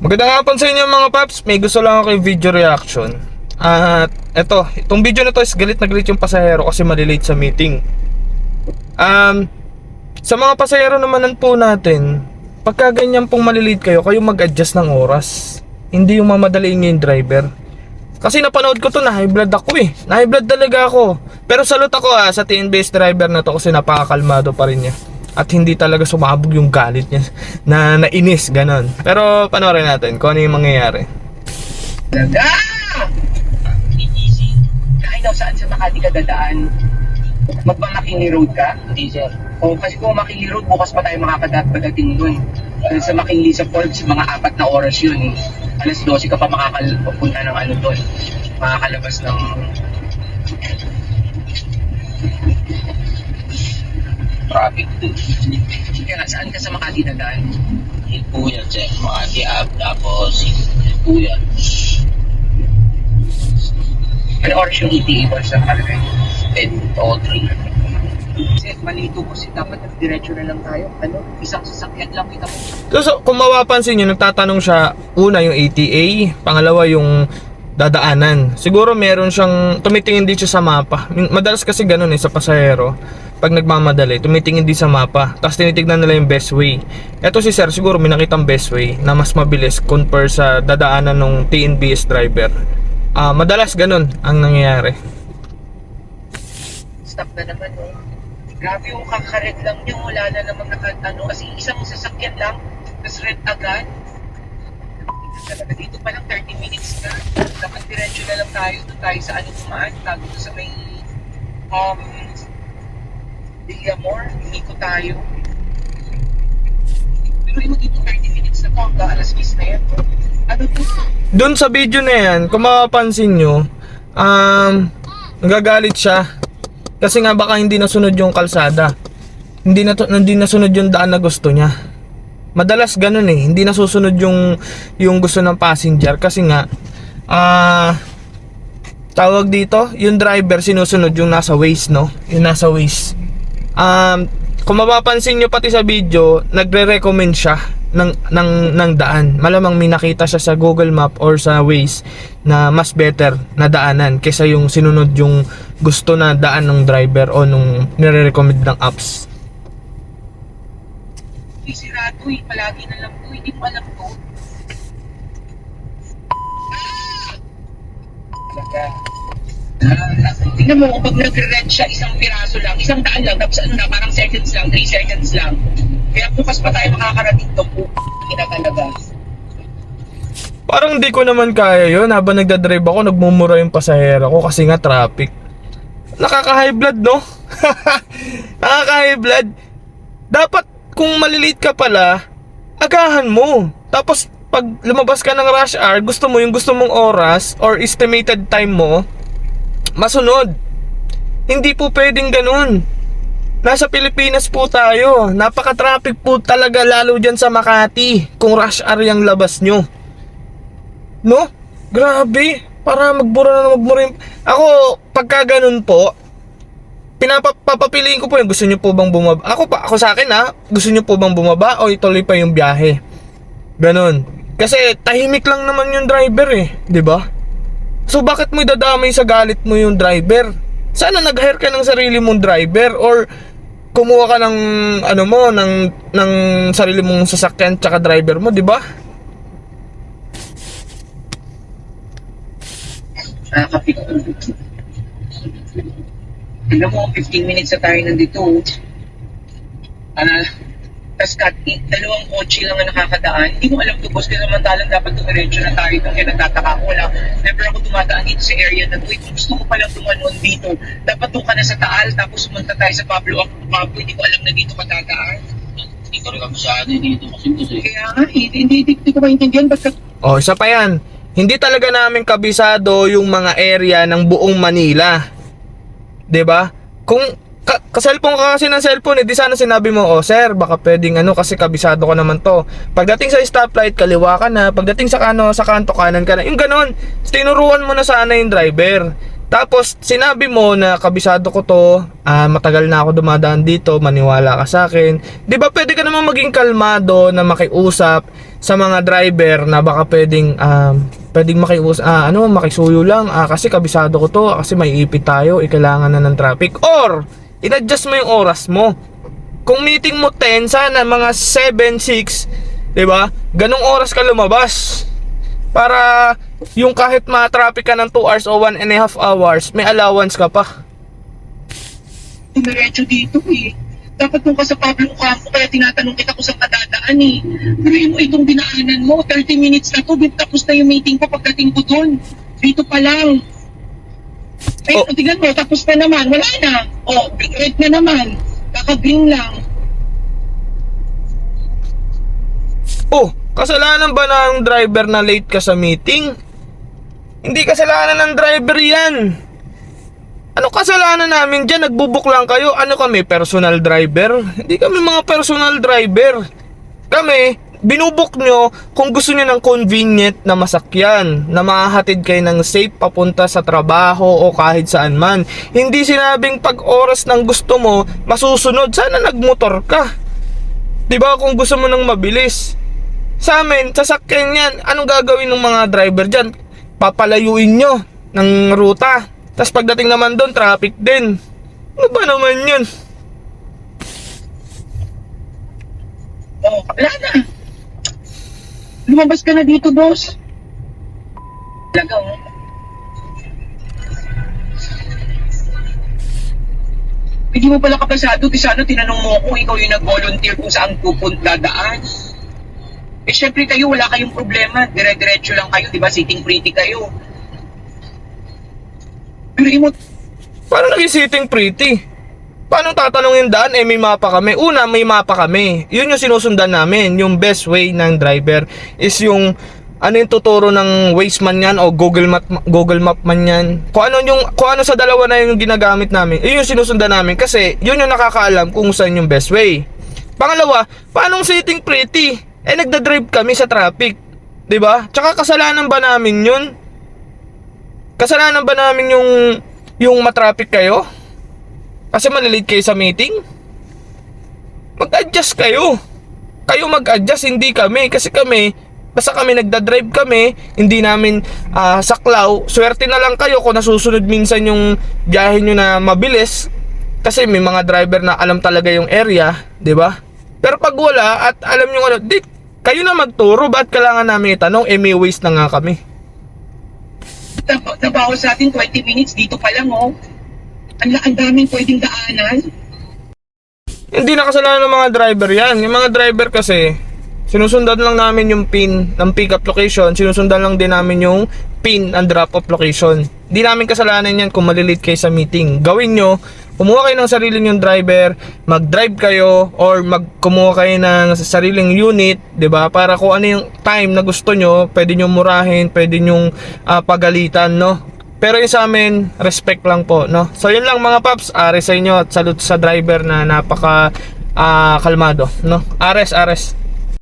Magandang hapon sa inyo mga paps. May gusto lang ako kay video reaction. At itong video na to is galit na galit yung pasahero kasi malilate sa meeting. Sa mga pasahero naman po natin, pagka ganyan pong malilate kayo mag-adjust ng oras. Hindi yung mamadaliin yung driver. Kasi napanood ko to, na high blood ako eh. Na high blood talaga ako. Pero salute ako sa TNBS driver na to kasi napakakalmado pa rin niya. At hindi talaga sumabog yung galit niya na nainis, ganon. Pero panoorin natin kung ano yung mangyayari. Easy. Kahit daw saan sa Makati ka dadaan, magmamakini road ka? Hindi, sir. O kasi kung Makini road, bukas pa tayo makakadating dun. Sa Makini sa Forbes, mga 4 na oras yun. Alas 12 ka pa makakapunta ng ano dun. Makakalabas ng... traffic dun. Kaya saan ka sa Makati dadaan? Yun po yan, sir. Makati Ave, tapos yun po yan. Ano oras yung ETA sa Makati? 10 o 3. Kasi malito po dapat diretso na lang tayo. Ano? Isang sasakyan lang kita mo. So kung mapapansin nyo, nagtatanong siya, una yung ATA, pangalawa yung dadaanan. Siguro meron siyang, tumitingin din siya sa mapa. Madalas kasi ganun sa pasahero. Pag nagmamadali, tumitingin din sa mapa. Tapos tinitignan nila yung best way. Eto si sir, siguro may nakitang best way na mas mabilis compare sa dadaanan ng TNBS driver. Madalas ganun ang nangyayari. Stop na naman, no? Grabe yung kakaret lang niya, wala na naman nakatano. Kasi isang sasakyan lang, tapos red agad. Talaga dito pa lang 30 minutes na. Dapat diretso na lang tayo. Doon tayo sa ano kumaan. Tago sa may Villamor. Hiniko tayo. Pero yung dito 30 minutes na po. Hanggang alas 10 na yan. Ano to? Doon sa video na yan, kung mapapansin nyo, nagagalit siya. Kasi nga baka hindi nasunod yung kalsada. Hindi nasunod yung daan na gusto niya. Madalas ganun hindi nasusunod yung gusto ng passenger. Kasi nga, tawag dito, yung driver sinusunod yung nasa Waze, no? Yung nasa Waze. Kung mapapansin nyo pati sa video, nagre-recommend siya ng daan. Malamang may nakita siya sa Google Map or sa Waze na mas better na daanan kaysa yung sinunod yung gusto na daan ng driver o nung nire-recommend ng apps. Sirado palagi na lang to. Hindi mo alam to. Tingnan mo, pag nag-red siya, isang piraso lang, isang daan lang, tapos ano na, parang seconds lang, 3 seconds lang. Kaya bukas pa tayo makakarating to po. Kinakalaga. Parang di ko naman kaya yun. Habang nagdadrive ako, nagmumura yung pasahero ko kasi nga traffic. Nakaka-high blood, no? Nakaka-high blood. Dapat kung malilate ka pala, agahan mo. Tapos pag lumabas ka ng rush hour, gusto mong oras or estimated time mo, masunod. Hindi po pwedeng ganun. Nasa Pilipinas po tayo. Napaka-traffic po talaga, lalo dyan sa Makati kung rush hour yung labas nyo. No? Grabe. Para magbura na magbura yung... Ako, pagka ganun po, papapiliin ko po yung gusto nyo po bang bumaba. Ako sa akin gusto nyo po bang bumaba o ituloy pa yung biyahe. Ganon. Kasi tahimik lang naman yung driver di ba? So bakit mo idadamay sa galit mo yung driver? Sana nag-hire ka ng sarili mong driver or kumuha ka ng ng sarili mong sasakyan tsaka driver mo, di ba? Nakakapito. Tignan mo, 15 minutes na tayo nandito. Tapos dalawang kotse lang ang nakakadaan. Hindi mo alam to, boss. Kaya samantalang dapat dumiretso na tayo kung kaya nagtataka ko lang. Never ako dumadaan dito sa area na to. Kung gusto mo palang tumanon dito, dapat doon ka na sa Taal, tapos sumunta tayo sa Pablo. Hindi ko alam na dito ka dadaan. Hindi ko rin kabisado dito kasi Kaya nga, hindi ko maintindihan. Isa pa yan. Hindi talaga namin kabisado yung mga area ng buong Manila. 'Di ba? Kung ka-cellphone ka kasi ng cellphone, di sana sinabi mo, sir, baka pwedeng kasi kabisado ko naman to. Pagdating sa stoplight, kaliwa ka na. Pagdating sa kanto, kanan ka na. Yung ganon, tinuruan mo na sana yung driver. Tapos sinabi mo na kabisado ko to, matagal na ako dumadaan dito, maniwala ka sa akin. 'Di ba pwede ka naman maging kalmado na makiusap sa mga driver na baka pwedeng makisuyo lang, kasi kabisado ko to, kasi may ipit tayo, kailangan na ng traffic, or in-adjust mo yung oras mo. Kung meeting mo 10, sana mga 7, 6, 'di ba? Ganong oras ka lumabas. Para yung kahit ma-traffic ka ng 2 hours o 1.5 hours, may allowance ka pa. Dumiretso dito eh. Dapat nung ka sa Pablo Campo, kaya tinatanong kita kung saan ka dadaan eh. Pero mo itong dinaanan mo, 30 minutes na to, tapos na yung meeting ko pagdating ko doon. Dito pa lang. Ay, Oh. tingnan mo, tapos na naman, wala na. Oh, red na naman. Kaka-green lang. Oh, kasalanan ba ng driver na late ka sa meeting? Hindi kasalanan ng driver yan. Ano kasalanan namin dyan? Nagbubuk lang kayo. Ano kami? Personal driver? Hindi kami mga personal driver. Kami, binubuk nyo kung gusto nyo ng convenient na masakyan, na mahahatid kayo ng safe papunta sa trabaho o kahit saan man. Hindi sinabing pag oras ng gusto mo, masusunod. Sana nagmotor ka. Diba kung gusto mo ng mabilis? Sa amin, sasakyan yan. Anong gagawin ng mga driver dyan? Papalayuin nyo ng ruta. Tapos pagdating naman doon, traffic din. Ano ba naman yun? Oh, wala na. Lumabas ka na dito, boss. Talaga, oh. Hindi mo pala kapasado, di sana tinanong mo kung ikaw yung nag-volunteer kung saan dadaan. Eh, syempre kayo, wala kayong problema. Dire-diretso lang kayo, di ba? Sitting pretty kayo. Pero Paano naging sitting pretty? Paano tatanungin daan? May mapa kami. Una, may mapa kami. Yun yung sinusundan namin. Yung best way ng driver is yung yung tuturo ng Waze man yan o Google Map man yan. Kung ano sa dalawa na yung ginagamit namin, yun yung sinusundan namin kasi yun yung nakakaalam kung saan yung best way. Pangalawa, paanong sitting pretty? Nagdadrive kami sa traffic. 'Di ba? Tsaka kasalanan ba namin yun? Kasalanan ba namin yung matraffic kayo? Kasi malilate kayo sa meeting? Mag-adjust kayo. Kayo mag-adjust, hindi kami. Kasi kami, basta kami nagdadrive kami, hindi namin saklaw. Swerte na lang kayo kung nasusunod minsan yung biyahe nyo na mabilis. Kasi may mga driver na alam talaga yung area, 'di ba? Pero pag wala at alam nyo kayo na magturo, ba't kailangan namin itanong? May waste na nga kami. trabaho sa atin 20 minutes, dito pa lang, oh. Ang daming pwedeng daanan. Hindi na kasalanan ng mga driver yan. Yung mga driver kasi, sinusundan lang namin yung pin ng pick-up location, sinusundan lang din namin yung pin ng drop-off location. Hindi namin kasalanan yan kung malilate kayo sa meeting. Gawin nyo, kumuha kayo ng sarili nyong driver, mag-drive kayo, or kumuha kayo ng sariling unit, 'di ba? Para kung ano yung time na gusto nyo, pwede nyo murahin, pwede nyo pagalitan, no? Pero yung sa amin, respect lang po, no? So yun lang mga paps, ares sa inyo at salute sa driver na napaka kalmado, no? Ares.